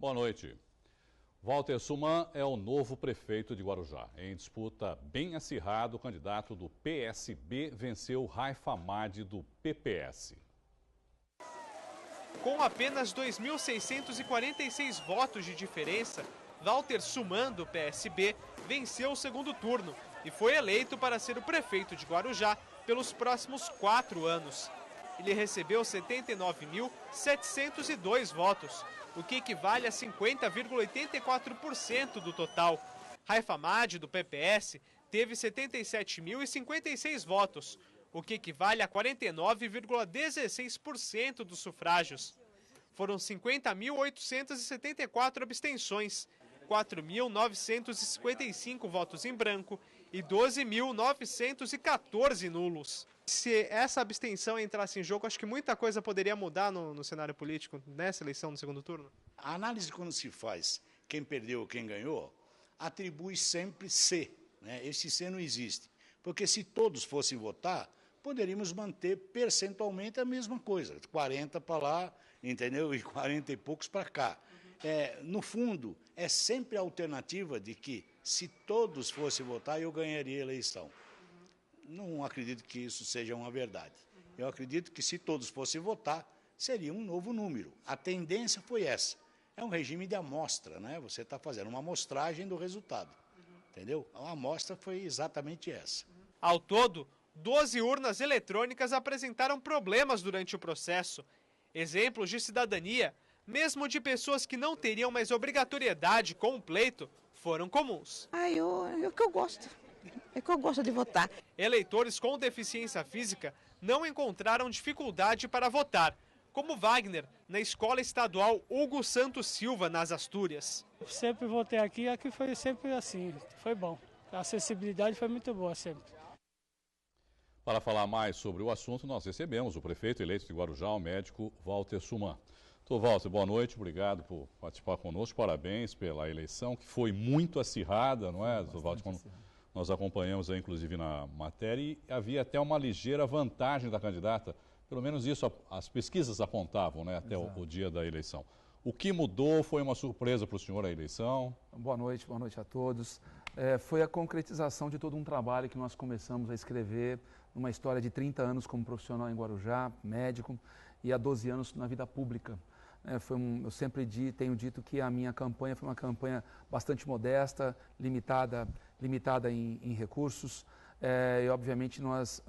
Boa noite. Walter Suman é o novo prefeito de Guarujá. Em disputa bem acirrada, o candidato do PSB venceu Raifa Hamad do PPS. Com apenas 2.646 votos de diferença, Walter Suman, do PSB, venceu o segundo turno e foi eleito para ser o prefeito de Guarujá pelos próximos 4 anos. Ele recebeu 79.702 votos, o que equivale a 50,84% do total. Raifa Hamad, do PPS, teve 77.056 votos, o que equivale a 49,16% dos sufrágios. Foram 50.874 abstenções, 4.955 votos em branco e 12.914 nulos. Se essa abstenção entrasse em jogo, acho que muita coisa poderia mudar no cenário político nessa eleição do segundo turno. A análise, quando se faz quem perdeu ou quem ganhou, atribui sempre C, né? Esse C não existe. Porque se todos fossem votar, poderíamos manter percentualmente a mesma coisa, 40 para lá, entendeu? E 40 e poucos para cá. No fundo, é sempre a alternativa de que, se todos fossem votar, eu ganharia a eleição. Não acredito que isso seja uma verdade. Eu acredito que, se todos fossem votar, seria um novo número. A tendência foi essa. É um regime de amostra, né? Você está fazendo uma amostragem do resultado, entendeu? A amostra foi exatamente essa. Ao todo, 12 urnas eletrônicas apresentaram problemas durante o processo. Exemplos de cidadania, mesmo de pessoas que não teriam mais obrigatoriedade com o pleito, foram comuns. É que eu gosto. É que eu gosto de votar. Eleitores com deficiência física não encontraram dificuldade para votar, como Wagner, na Escola Estadual Hugo Santos Silva, nas Astúrias. Eu sempre votei aqui foi sempre assim, foi bom. A acessibilidade foi muito boa sempre. Para falar mais sobre o assunto, nós recebemos o prefeito eleito de Guarujá, o médico Walter Suman. Doutor Walter, boa noite, obrigado por participar conosco, parabéns pela eleição, que foi muito acirrada, não é, doutor Walter? Nós acompanhamos, inclusive, na matéria, e havia até uma ligeira vantagem da candidata, pelo menos isso as pesquisas apontavam, né, até o dia da eleição. O que mudou? Foi uma surpresa para o senhor a eleição? Boa noite a todos. Foi a concretização de todo um trabalho que nós começamos a escrever, numa história de 30 anos como profissional em Guarujá, médico, e há 12 anos na vida pública. Eu sempre tenho dito que a minha campanha foi uma campanha bastante modesta, limitada em recursos, e obviamente nós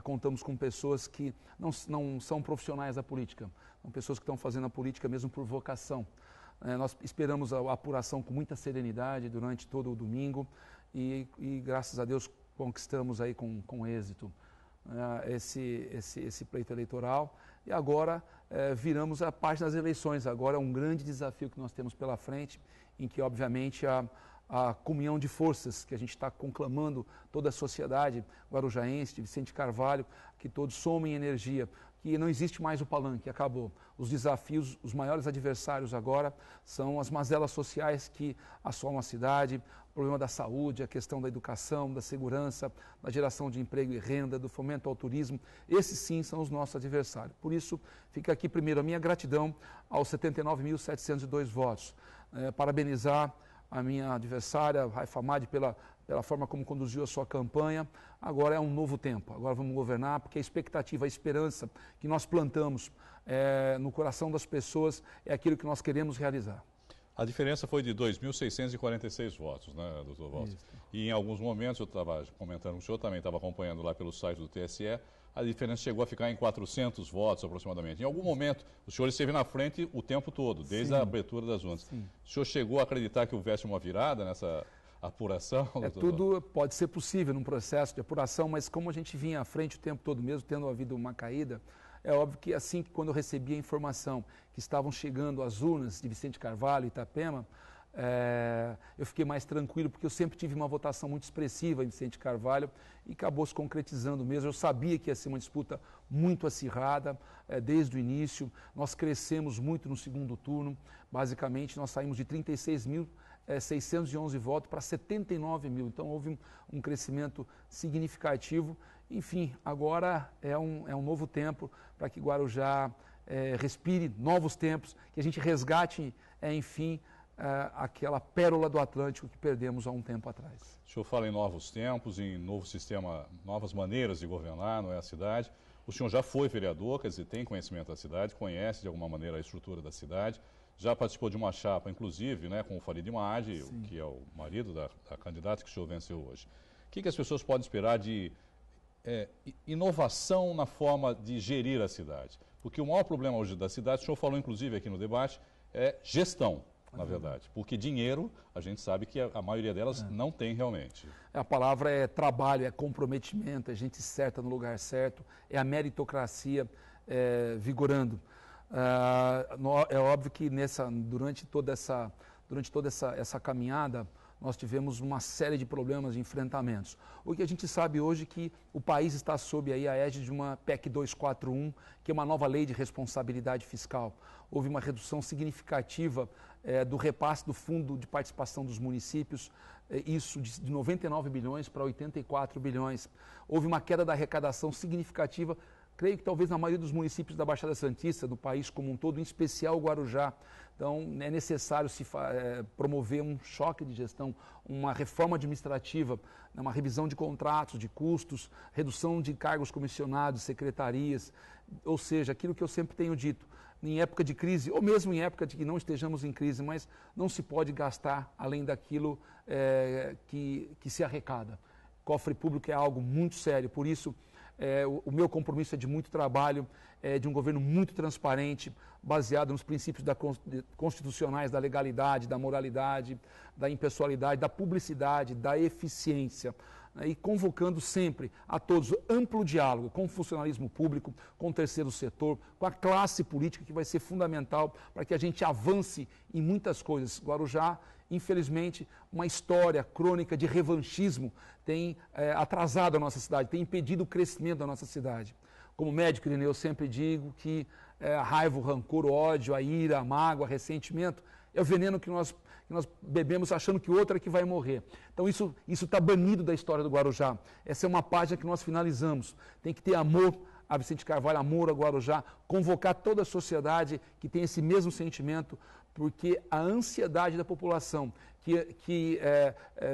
contamos com pessoas que não são profissionais da política, são pessoas que estão fazendo a política mesmo por vocação. Nós esperamos a apuração com muita serenidade durante todo o domingo e graças a Deus conquistamos aí com êxito esse pleito eleitoral. E agora viramos a página das eleições. Agora é um grande desafio que nós temos pela frente, em que obviamente a comunhão de forças que a gente está conclamando toda a sociedade guarujaense, de Vicente Carvalho, que todos somem energia, que não existe mais o palanque, acabou. Os desafios, os maiores adversários agora são as mazelas sociais que assolam a cidade, o problema da saúde, a questão da educação, da segurança, da geração de emprego e renda, do fomento ao turismo. Esses sim são os nossos adversários. Por isso, fica aqui primeiro a minha gratidão aos 79.702 votos. Parabenizar a minha adversária, Raifa Hamad, pela forma como conduziu a sua campanha. Agora é um novo tempo, agora vamos governar, porque a expectativa, a esperança que nós plantamos no coração das pessoas é aquilo que nós queremos realizar. A diferença foi de 2.646 votos, né, doutor Walter? Isso. E em alguns momentos, eu estava comentando, o senhor também estava acompanhando lá pelo site do TSE, a diferença chegou a ficar em 400 votos aproximadamente. Em algum momento, o senhor esteve na frente o tempo todo, desde a abertura das urnas. Sim. O senhor chegou a acreditar que houvesse uma virada nessa apuração? Tudo pode ser possível num processo de apuração, mas como a gente vinha à frente o tempo todo mesmo, tendo havido uma caída, é óbvio que assim que quando eu recebi a informação que estavam chegando as urnas de Vicente Carvalho e Itapema, eu fiquei mais tranquilo, porque eu sempre tive uma votação muito expressiva em Vicente Carvalho e acabou se concretizando mesmo. Eu sabia que ia ser uma disputa muito acirrada desde o início. Nós crescemos muito no segundo turno. Basicamente, nós saímos de 36.611 votos para 79 mil. Então, houve um crescimento significativo. Enfim, agora é um novo tempo para que Guarujá respire novos tempos, que a gente resgate, enfim, aquela pérola do Atlântico que perdemos há um tempo atrás. O senhor fala em novos tempos, em novo sistema, novas maneiras de governar, não é, a cidade. O senhor já foi vereador, quer dizer, tem conhecimento da cidade, conhece de alguma maneira a estrutura da cidade, já participou de uma chapa, inclusive, né, com o Farid Maadi, que é o marido da candidata que o senhor venceu hoje. O que as pessoas podem esperar de inovação na forma de gerir a cidade? Porque o maior problema hoje da cidade, o senhor falou inclusive aqui no debate, é gestão, na verdade. Porque dinheiro, a gente sabe que a maioria delas não tem realmente. A palavra é trabalho, é comprometimento, é gente certa no lugar certo, é a meritocracia vigorando. É óbvio que durante toda essa caminhada, nós tivemos uma série de problemas, de enfrentamentos. O que a gente sabe hoje é que o país está sob aí a égide de uma PEC 241, que é uma nova lei de responsabilidade fiscal. Houve uma redução significativa do repasse do fundo de participação dos municípios, isso de 99 bilhões para 84 bilhões. Houve uma queda da arrecadação significativa, creio que talvez na maioria dos municípios da Baixada Santista, do país como um todo, em especial o Guarujá. Então, é necessário promover um choque de gestão, uma reforma administrativa, uma revisão de contratos, de custos, redução de cargos comissionados, secretarias, ou seja, aquilo que eu sempre tenho dito, em época de crise, ou mesmo em época de que não estejamos em crise, mas não se pode gastar além daquilo que se arrecada. Cofre público é algo muito sério, por isso o meu compromisso é de muito trabalho, de um governo muito transparente, baseado nos princípios constitucionais da legalidade, da moralidade, da impessoalidade, da publicidade, da eficiência, né, e convocando sempre a todos amplo diálogo com o funcionalismo público, com o terceiro setor, com a classe política, que vai ser fundamental para que a gente avance em muitas coisas. Guarujá, infelizmente, uma história crônica de revanchismo tem atrasado a nossa cidade, tem impedido o crescimento da nossa cidade. Como médico, Irineu, eu sempre digo que a raiva, o rancor, o ódio, a ira, a mágoa, o ressentimento é o veneno que nós bebemos achando que o outro é que vai morrer. Então isso está banido da história do Guarujá. Essa é uma página que nós finalizamos. Tem que ter amor a Vicente Carvalho, amor a Guarujá, convocar toda a sociedade que tem esse mesmo sentimento, porque a ansiedade da população que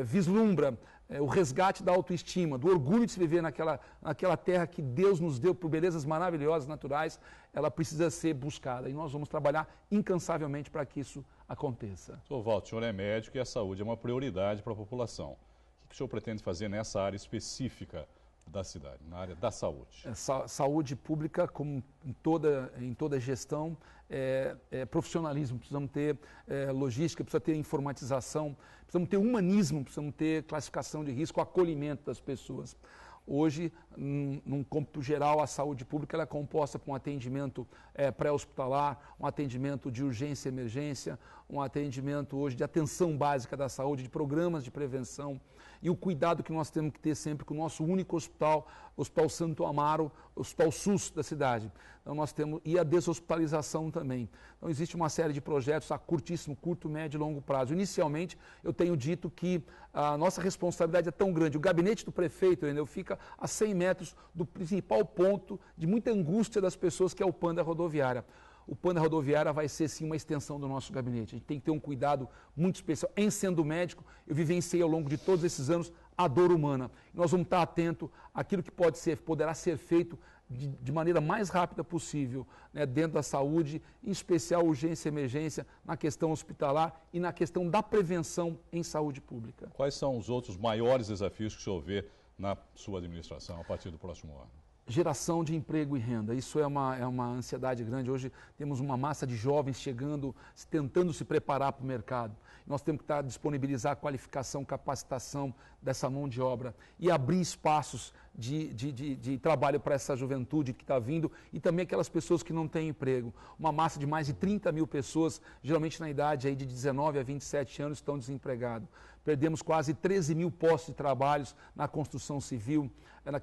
vislumbra o resgate da autoestima, do orgulho de se viver naquela terra que Deus nos deu por belezas maravilhosas, naturais, ela precisa ser buscada. E nós vamos trabalhar incansavelmente para que isso aconteça. Sr. Walter, o senhor é médico e a saúde é uma prioridade para a população. O que o senhor pretende fazer nessa área específica da cidade, na área da saúde? Saúde pública, como em toda gestão, profissionalismo. Precisamos ter logística, precisa ter informatização, precisamos ter humanismo, precisamos ter classificação de risco, acolhimento das pessoas. Hoje, num cômputo geral, a saúde pública ela é composta por um atendimento pré-hospitalar, um atendimento de urgência e emergência, um atendimento hoje de atenção básica da saúde, de programas de prevenção, e o cuidado que nós temos que ter sempre com o nosso único hospital, o Hospital Santo Amaro, o Hospital SUS da cidade. Então nós temos, e a deshospitalização também. Então existe uma série de projetos a curto, médio e longo prazo. Inicialmente, eu tenho dito que a nossa responsabilidade é tão grande. O gabinete do prefeito, entendeu, fica a 100 metros do principal ponto de muita angústia das pessoas, que é o Panda Rodoviária. O Panda Rodoviária vai ser, sim, uma extensão do nosso gabinete. A gente tem que ter um cuidado muito especial. Em sendo médico, eu vivenciei ao longo de todos esses anos a dor humana. Nós vamos estar atentos àquilo que poderá ser feito de maneira mais rápida possível, né, dentro da saúde, em especial urgência e emergência, na questão hospitalar e na questão da prevenção em saúde pública. Quais são os outros maiores desafios que o senhor vê na sua administração a partir do próximo ano? Geração de emprego e renda, isso é uma ansiedade grande. Hoje temos uma massa de jovens chegando, tentando se preparar para o mercado. Nós temos que disponibilizar a qualificação, capacitação dessa mão de obra e abrir espaços de trabalho para essa juventude que está vindo e também aquelas pessoas que não têm emprego. Uma massa de mais de 30 mil pessoas, geralmente na idade aí de 19 a 27 anos, estão desempregados. Perdemos quase 13 mil postos de trabalho na construção civil, na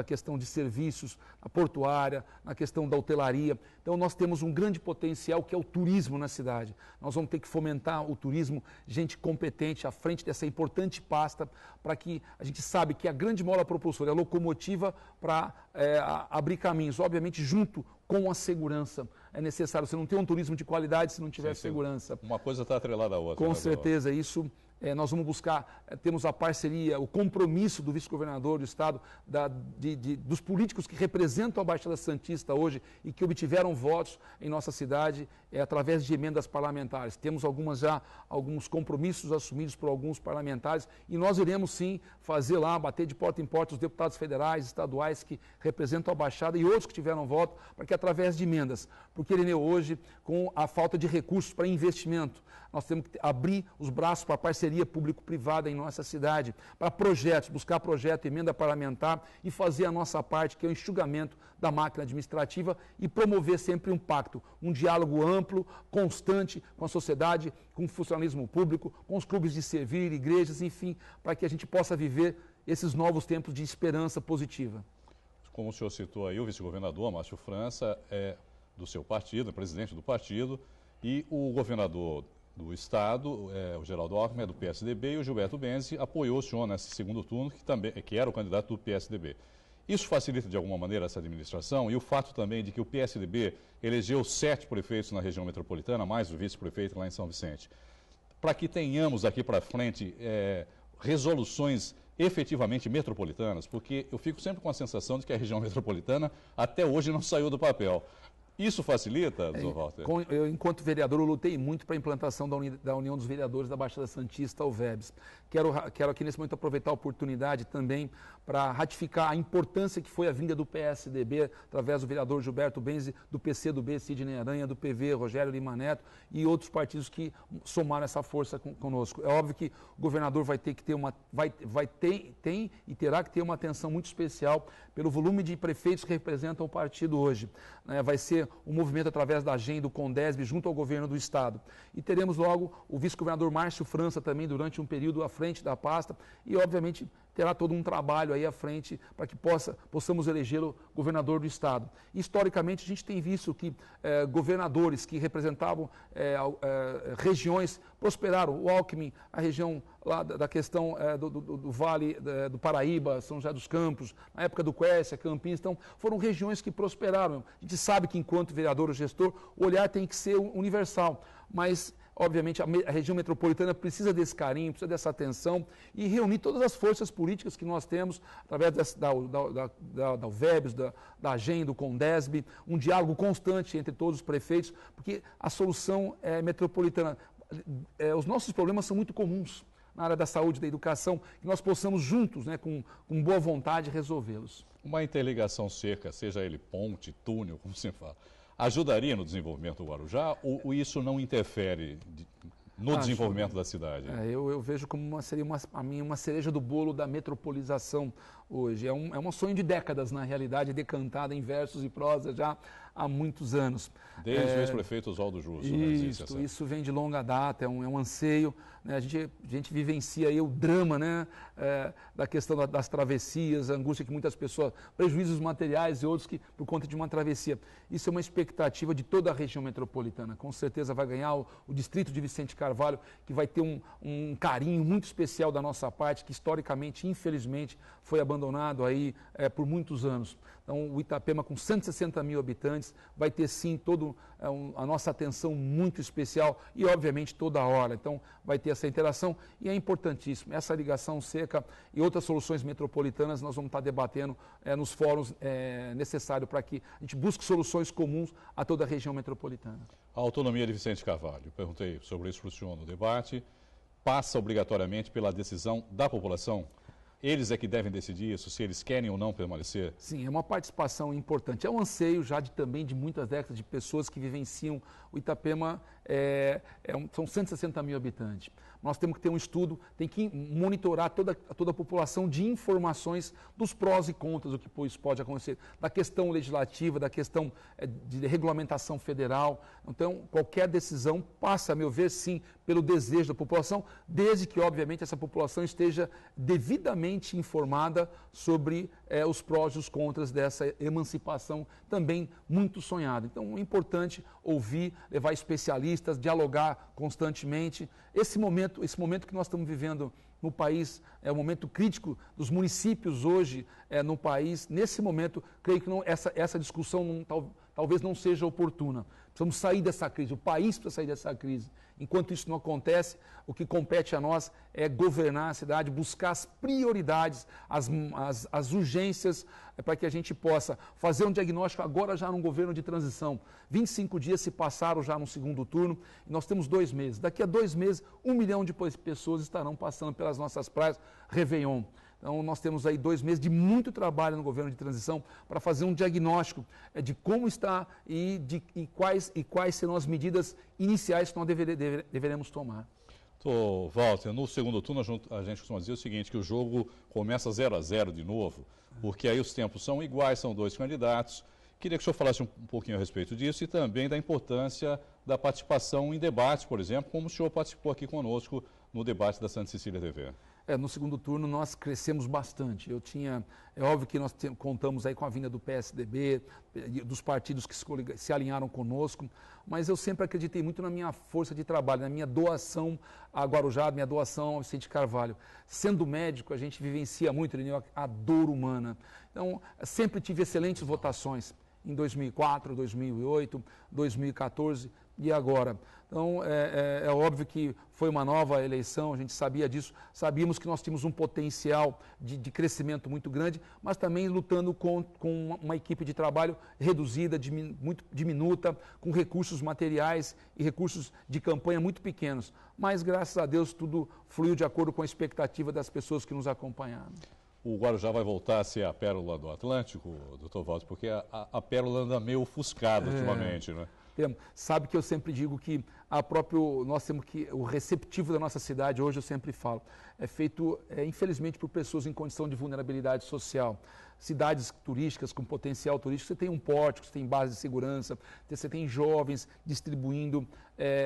questão de serviços, na portuária, na questão da hotelaria. Então nós temos um grande potencial que é o turismo na cidade. Nós vamos ter que fomentar o turismo, gente competente à frente dessa importante pasta, para que a gente sabe que a grande mola propulsora, a locomotiva para abrir caminhos, obviamente junto com a segurança necessária. Você não tem um turismo de qualidade se não tiver segurança. Uma coisa está atrelada à outra. Com certeza, isso nós vamos buscar, temos a parceria, o compromisso do vice-governador do Estado, dos políticos que representam a Baixada Santista hoje e que obtiveram votos em nossa cidade através de emendas parlamentares. Temos alguns compromissos assumidos por alguns parlamentares e nós iremos sim fazer lá, bater de porta em porta os deputados federais, estaduais que representam a Baixada e outros que tiveram voto, para que através de emendas, porque Irineu, hoje, com a falta de recursos para investimento, nós temos que abrir os braços para a parceria público-privada em nossa cidade, para projetos, buscar projeto, emenda parlamentar e fazer a nossa parte, que é o enxugamento da máquina administrativa e promover sempre um pacto, um diálogo amplo, constante com a sociedade, com o funcionalismo público, com os clubes de servir, igrejas, enfim, para que a gente possa viver esses novos tempos de esperança positiva. Como o senhor citou aí, o vice-governador Márcio França é do seu partido, é presidente do partido, e o governador do Estado, o Geraldo Alckmin, é do PSDB, e o Gilberto Benzi apoiou o senhor nesse segundo turno, que era o candidato do PSDB. Isso facilita de alguma maneira essa administração e o fato também de que o PSDB elegeu 7 prefeitos na região metropolitana, mais o vice-prefeito lá em São Vicente, para que tenhamos daqui para frente resoluções efetivamente metropolitanas, porque eu fico sempre com a sensação de que a região metropolitana até hoje não saiu do papel. Isso facilita, doutor Walter? Eu, enquanto vereador, eu lutei muito para a implantação da União dos Vereadores da Baixada Santista, a UVEBS. Quero aqui nesse momento aproveitar a oportunidade também para ratificar a importância que foi a vinda do PSDB, através do vereador Gilberto Benzi, do PCdoB, Sidney Aranha, do PV, Rogério Lima Neto e outros partidos que somaram essa força conosco. É óbvio que o governador vai ter que ter tem e terá que ter uma atenção muito especial pelo volume de prefeitos que representam o partido hoje. Vai ser um movimento através da agenda do Condesb junto ao governo do Estado. E teremos logo o vice-governador Márcio França também durante um período à frente da pasta e, obviamente, terá todo um trabalho aí à frente para que possamos elegê-lo governador do Estado. Historicamente, a gente tem visto que governadores que representavam regiões prosperaram. O Alckmin, a região lá da questão do Vale do Paraíba, São José dos Campos, na época do Quércia, Campinas, então foram regiões que prosperaram. A gente sabe que enquanto vereador ou gestor, o olhar tem que ser universal, mas obviamente a região metropolitana precisa desse carinho, precisa dessa atenção e reunir todas as forças políticas que nós temos através da UVEBS, da agenda, do Condesb, um diálogo constante entre todos os prefeitos, porque a solução metropolitana, os nossos problemas são muito comuns na área da saúde e da educação, que nós possamos juntos, com boa vontade, resolvê-los. Uma interligação seca, seja ele ponte, túnel, como se fala, ajudaria no desenvolvimento do Guarujá ou isso não interfere no desenvolvimento da cidade? Eu vejo como seria uma cereja do bolo da metropolização hoje. É um sonho de décadas, na realidade, decantada em versos e prosa já há muitos anos. Desde o ex-prefeito Oswaldo Justo. Isso vem de longa data, é um anseio. Né? A gente vivencia aí o drama, da questão das travessias, a angústia que muitas pessoas, prejuízos materiais e outros que por conta de uma travessia. Isso é uma expectativa de toda a região metropolitana. Com certeza vai ganhar o distrito de Vicente Carvalho, que vai ter um carinho muito especial da nossa parte, que historicamente, infelizmente, foi abandonado aí por muitos anos. Então, o Itapema, com 160 mil habitantes, vai ter sim toda a nossa atenção muito especial e, obviamente, toda a hora. Então, vai ter essa interação e é importantíssimo. Essa ligação seca e outras soluções metropolitanas nós vamos estar debatendo nos fóruns necessários para que a gente busque soluções comuns a toda a região metropolitana. A autonomia de Vicente Carvalho, eu perguntei sobre isso para o senhor no debate, passa obrigatoriamente pela decisão da população? Eles é que devem decidir isso, se eles querem ou não permanecer? Sim, é uma participação importante. É um anseio já também de muitas décadas de pessoas que vivenciam o Itapema, são 160 mil habitantes. Nós temos que ter um estudo, tem que monitorar toda a população de informações dos prós e contras do que isso pode acontecer, da questão legislativa, da questão de regulamentação federal. Então, qualquer decisão passa, a meu ver, sim, pelo desejo da população, desde que, obviamente, essa população esteja devidamente informada sobre os prós e os contras dessa emancipação também muito sonhada. Então, é importante ouvir, levar especialistas, dialogar constantemente. Esse momento que nós estamos vivendo no país é um momento crítico dos municípios hoje no país. Nesse momento, creio que essa discussão talvez não seja oportuna. Precisamos sair dessa crise, o país precisa sair dessa crise. Enquanto isso não acontece, o que compete a nós é governar a cidade, buscar as prioridades, as urgências, para que a gente possa fazer um diagnóstico agora já num governo de transição. 25 dias se passaram já no segundo turno, e nós temos 2 meses. Daqui a 2 meses, 1 milhão de pessoas estarão passando pelas nossas praias Réveillon. Então, nós temos aí 2 meses de muito trabalho no governo de transição para fazer um diagnóstico de como está e quais serão as medidas iniciais que nós deveremos tomar. Walter, no segundo turno a gente costuma dizer o seguinte, que o jogo começa 0-0 de novo, porque aí os tempos são iguais, são 2 candidatos. Queria que o senhor falasse um pouquinho a respeito disso e também da importância da participação em debates, por exemplo, como o senhor participou aqui conosco no debate da Santa Cecília TV. No segundo turno nós crescemos bastante. É óbvio que nós contamos aí com a vinda do PSDB, dos partidos que se alinharam conosco, mas eu sempre acreditei muito na minha força de trabalho, na minha doação a Guarujá, minha doação ao Vicente Carvalho. Sendo médico, a gente vivencia muito, Irineu, a dor humana. Então, sempre tive excelentes votações em 2004, 2008, 2014 e agora. Então, é óbvio que foi uma nova eleição, a gente sabia disso, sabíamos que nós tínhamos um potencial de crescimento muito grande, mas também lutando com uma equipe de trabalho reduzida, muito diminuta, com recursos materiais e recursos de campanha muito pequenos. Mas, graças a Deus, tudo fluiu de acordo com a expectativa das pessoas que nos acompanharam. O Guarujá vai voltar a ser a pérola do Atlântico, doutor Walter, porque a pérola anda meio ofuscada ultimamente, né? Sabe que eu sempre digo que nós temos que, o receptivo da nossa cidade, hoje eu sempre falo, é feito, infelizmente, por pessoas em condição de vulnerabilidade social. Cidades turísticas com potencial turístico, você tem um pórtico, você tem base de segurança, você tem jovens distribuindo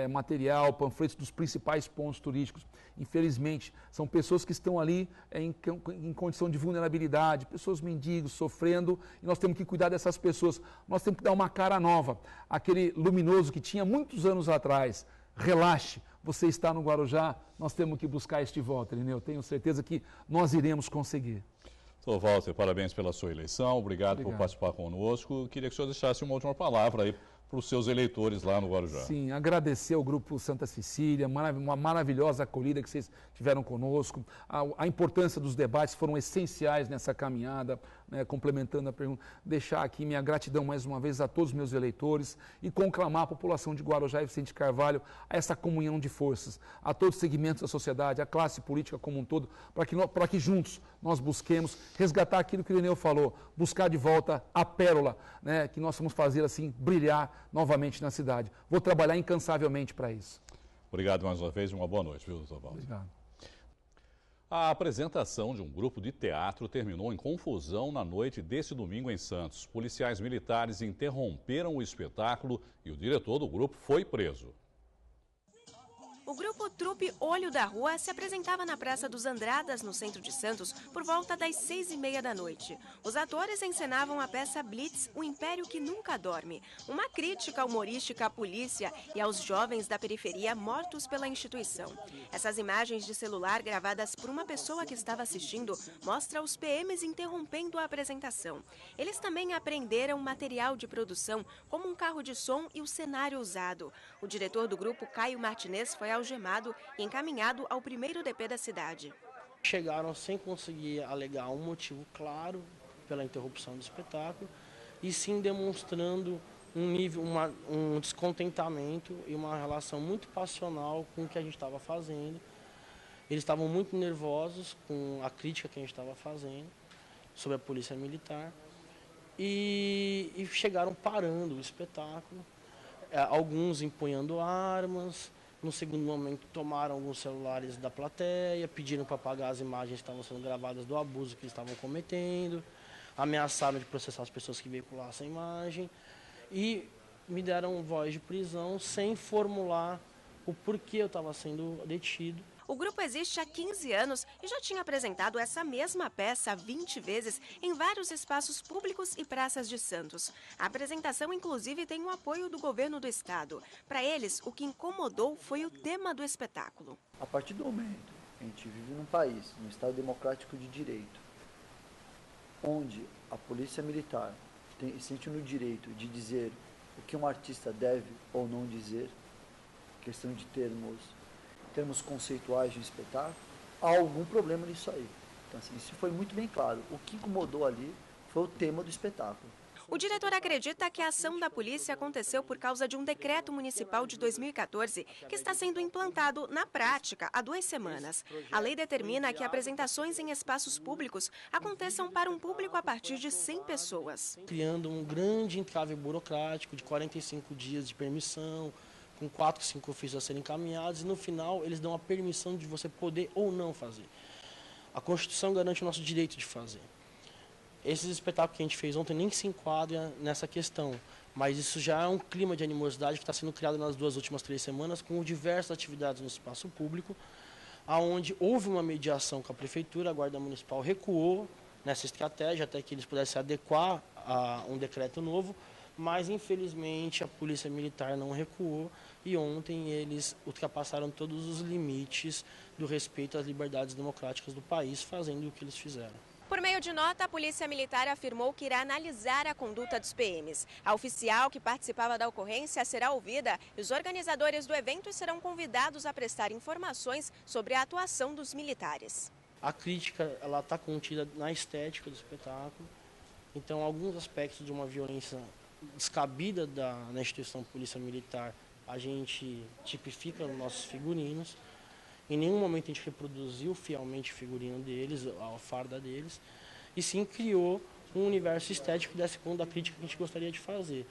material, panfletos dos principais pontos turísticos. Infelizmente, são pessoas que estão ali em condição de vulnerabilidade, pessoas mendigos, sofrendo, e nós temos que cuidar dessas pessoas. Nós temos que dar uma cara nova. Aquele luminoso que tinha muitos anos atrás, relaxe, você está no Guarujá, nós temos que buscar este voto, Irineu. Tenho certeza que nós iremos conseguir. Doutor Walter, parabéns pela sua eleição, obrigado por participar conosco. Queria que o senhor deixasse uma última palavra aí para os seus eleitores lá no Guarujá. Sim, agradecer ao Grupo Santa Cecília, uma maravilhosa acolhida que vocês tiveram conosco. A importância dos debates foram essenciais nessa caminhada, né, complementando a pergunta. Deixar aqui minha gratidão mais uma vez a todos os meus eleitores e conclamar a população de Guarujá e Vicente Carvalho a essa comunhão de forças, a todos os segmentos da sociedade, a classe política como um todo, para que juntos nós busquemos resgatar aquilo que o Irineu falou, buscar de volta a pérola, né, que nós vamos fazer assim brilhar novamente na cidade. Vou trabalhar incansavelmente para isso. Obrigado mais uma vez e uma boa noite, viu, doutor Walter? Obrigado. A apresentação de um grupo de teatro terminou em confusão na noite desse domingo em Santos. Policiais militares interromperam o espetáculo e o diretor do grupo foi preso. O grupo Trupe Olho da Rua se apresentava na Praça dos Andradas, no centro de Santos, por volta das 6h30 da noite. Os atores encenavam a peça Blitz, o Império que Nunca Dorme, uma crítica humorística à polícia e aos jovens da periferia mortos pela instituição. Essas imagens de celular gravadas por uma pessoa que estava assistindo mostram os PMs interrompendo a apresentação. Eles também apreenderam material de produção, como um carro de som e o cenário usado. O diretor do grupo, Caio Martinez, foi algemado e encaminhado ao primeiro DP da cidade. Chegaram sem conseguir alegar um motivo claro pela interrupção do espetáculo e sim demonstrando um descontentamento e uma relação muito passional com o que a gente estava fazendo. Eles estavam muito nervosos com a crítica que a gente estava fazendo sobre a polícia militar e chegaram parando o espetáculo, alguns empunhando armas. No segundo momento, tomaram alguns celulares da plateia, pediram para apagar as imagens que estavam sendo gravadas do abuso que eles estavam cometendo, ameaçaram de processar as pessoas que veiculassem a imagem e me deram voz de prisão sem formular o porquê eu estava sendo detido. O grupo existe há 15 anos e já tinha apresentado essa mesma peça 20 vezes em vários espaços públicos e praças de Santos. A apresentação, inclusive, tem o apoio do governo do estado. Para eles, o que incomodou foi o tema do espetáculo. A partir do momento que a gente vive num país, num estado democrático de direito, onde a polícia militar se sente no direito de dizer o que um artista deve ou não dizer, questão de termos conceituais de um espetáculo, há algum problema nisso aí. Então, assim, isso foi muito bem claro. O que incomodou ali foi o tema do espetáculo. O diretor acredita que a ação da polícia aconteceu por causa de um decreto municipal de 2014 que está sendo implantado na prática há 2 semanas. A lei determina que apresentações em espaços públicos aconteçam para um público a partir de 100 pessoas. Criando um grande entrave burocrático de 45 dias de permissão, com 4, 5 ofícios a serem encaminhados, e no final eles dão a permissão de você poder ou não fazer. A Constituição garante o nosso direito de fazer. Esses espetáculos que a gente fez ontem nem se enquadram nessa questão, mas isso já é um clima de animosidade que está sendo criado nas 2 últimas 3 semanas com diversas atividades no espaço público, onde houve uma mediação com a Prefeitura, a Guarda Municipal recuou nessa estratégia até que eles pudessem adequar a um decreto novo, mas infelizmente a Polícia Militar não recuou e ontem eles ultrapassaram todos os limites do respeito às liberdades democráticas do país, fazendo o que eles fizeram. Por meio de nota, a Polícia Militar afirmou que irá analisar a conduta dos PMs. A oficial que participava da ocorrência será ouvida e os organizadores do evento serão convidados a prestar informações sobre a atuação dos militares. A crítica está contida na estética do espetáculo, então alguns aspectos de uma violência descabida na instituição Polícia Militar a gente tipifica nos nossos figurinos. Em nenhum momento a gente reproduziu fielmente o figurino deles, a farda deles, e sim criou um universo estético desse ponto da crítica que a gente gostaria de fazer.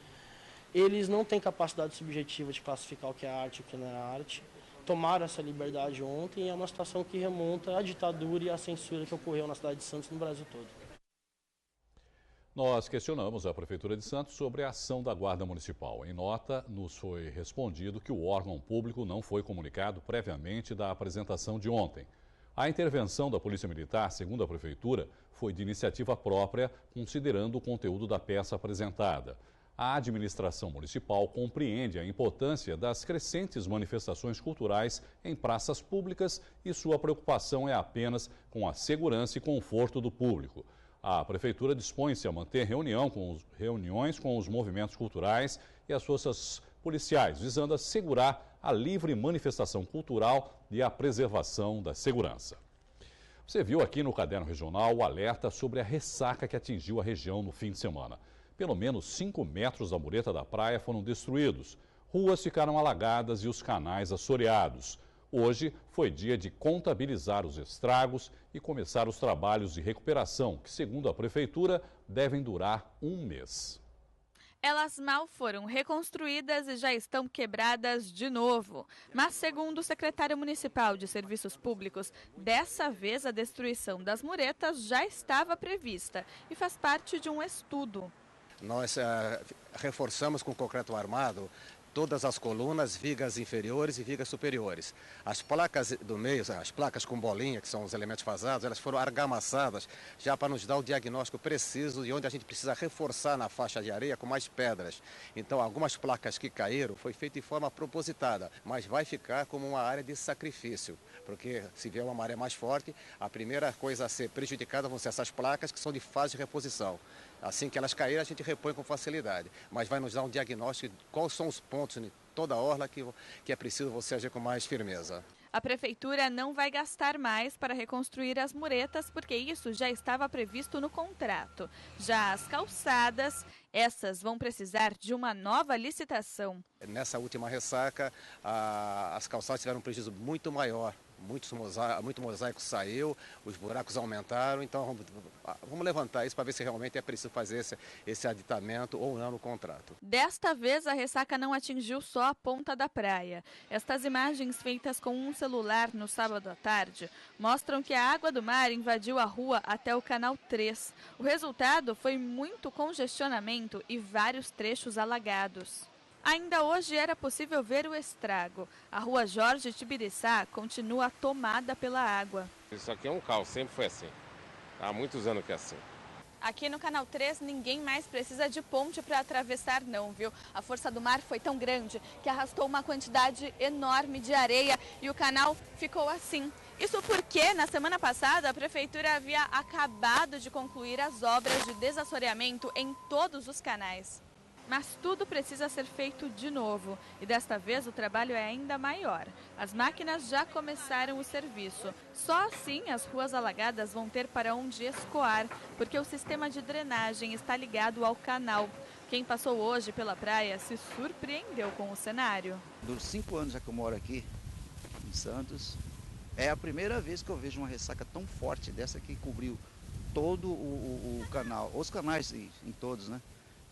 Eles não têm capacidade subjetiva de classificar o que é arte e o que não é arte. Tomaram essa liberdade ontem e é uma situação que remonta à ditadura e à censura que ocorreu na cidade de Santos e no Brasil todo. Nós questionamos a Prefeitura de Santos sobre a ação da Guarda Municipal. Em nota, nos foi respondido que o órgão público não foi comunicado previamente da apresentação de ontem. A intervenção da Polícia Militar, segundo a Prefeitura, foi de iniciativa própria, considerando o conteúdo da peça apresentada. A administração municipal compreende a importância das crescentes manifestações culturais em praças públicas e sua preocupação é apenas com a segurança e conforto do público. A Prefeitura dispõe-se a manter reuniões com os movimentos culturais e as forças policiais, visando assegurar a livre manifestação cultural e a preservação da segurança. Você viu aqui no Caderno Regional o alerta sobre a ressaca que atingiu a região no fim de semana. Pelo menos 5 metros da mureta da praia foram destruídos, ruas ficaram alagadas e os canais assoreados. Hoje foi dia de contabilizar os estragos e começar os trabalhos de recuperação, que, segundo a Prefeitura, devem durar 1 mês. Elas mal foram reconstruídas e já estão quebradas de novo. Mas, segundo o secretário municipal de Serviços Públicos, dessa vez a destruição das muretas já estava prevista e faz parte de um estudo. Nós reforçamos com concreto armado todas as colunas, vigas inferiores e vigas superiores. As placas do meio, as placas com bolinha, que são os elementos vazados, elas foram argamassadas já para nos dar o diagnóstico preciso de onde a gente precisa reforçar na faixa de areia com mais pedras. Então, algumas placas que caíram foi feito de forma propositada, mas vai ficar como uma área de sacrifício, porque se vier uma maré mais forte, a primeira coisa a ser prejudicada vão ser essas placas que são de fase de reposição. Assim que elas caírem, a gente repõe com facilidade, mas vai nos dar um diagnóstico de quais são os pontos em toda a orla que é preciso você agir com mais firmeza. A Prefeitura não vai gastar mais para reconstruir as muretas, porque isso já estava previsto no contrato. Já as calçadas, essas vão precisar de uma nova licitação. Nessa última ressaca, as calçadas tiveram um prejuízo muito maior. Muito mosaico saiu, os buracos aumentaram, então vamos levantar isso para ver se realmente é preciso fazer esse aditamento ou não no contrato. Desta vez a ressaca não atingiu só a ponta da praia. Estas imagens feitas com um celular no sábado à tarde mostram que a água do mar invadiu a rua até o Canal 3. O resultado foi muito congestionamento e vários trechos alagados. Ainda hoje era possível ver o estrago. A rua Jorge Tibiriçá continua tomada pela água. Isso aqui é um caos, sempre foi assim. Há muitos anos que é assim. Aqui no Canal 3 ninguém mais precisa de ponte para atravessar não, viu? A força do mar foi tão grande que arrastou uma quantidade enorme de areia e o canal ficou assim. Isso porque na semana passada a Prefeitura havia acabado de concluir as obras de desassoreamento em todos os canais. Mas tudo precisa ser feito de novo e desta vez o trabalho é ainda maior. As máquinas já começaram o serviço. Só assim as ruas alagadas vão ter para onde escoar, porque o sistema de drenagem está ligado ao canal. Quem passou hoje pela praia se surpreendeu com o cenário. Dos 5 anos já que eu moro aqui em Santos, é a primeira vez que eu vejo uma ressaca tão forte dessa que cobriu todo o canal, os canais em todos, né,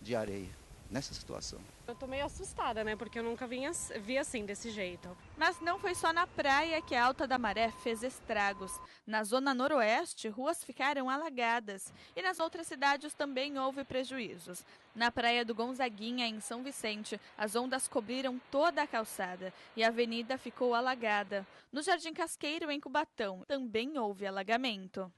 de areia, nessa situação. Eu tô meio assustada, né, porque eu nunca vi assim, desse jeito. Mas não foi só na praia que a alta da maré fez estragos. Na zona noroeste, ruas ficaram alagadas e nas outras cidades também houve prejuízos. Na praia do Gonzaguinha, em São Vicente, as ondas cobriram toda a calçada e a avenida ficou alagada. No Jardim Casqueiro, em Cubatão, também houve alagamento.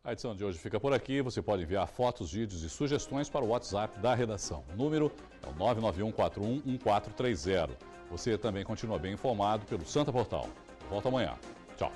A edição de hoje fica por aqui. Você pode enviar fotos, vídeos e sugestões para o WhatsApp da redação. O número é o 991411430. Você também continua bem informado pelo Santa Portal. Volto amanhã. Tchau.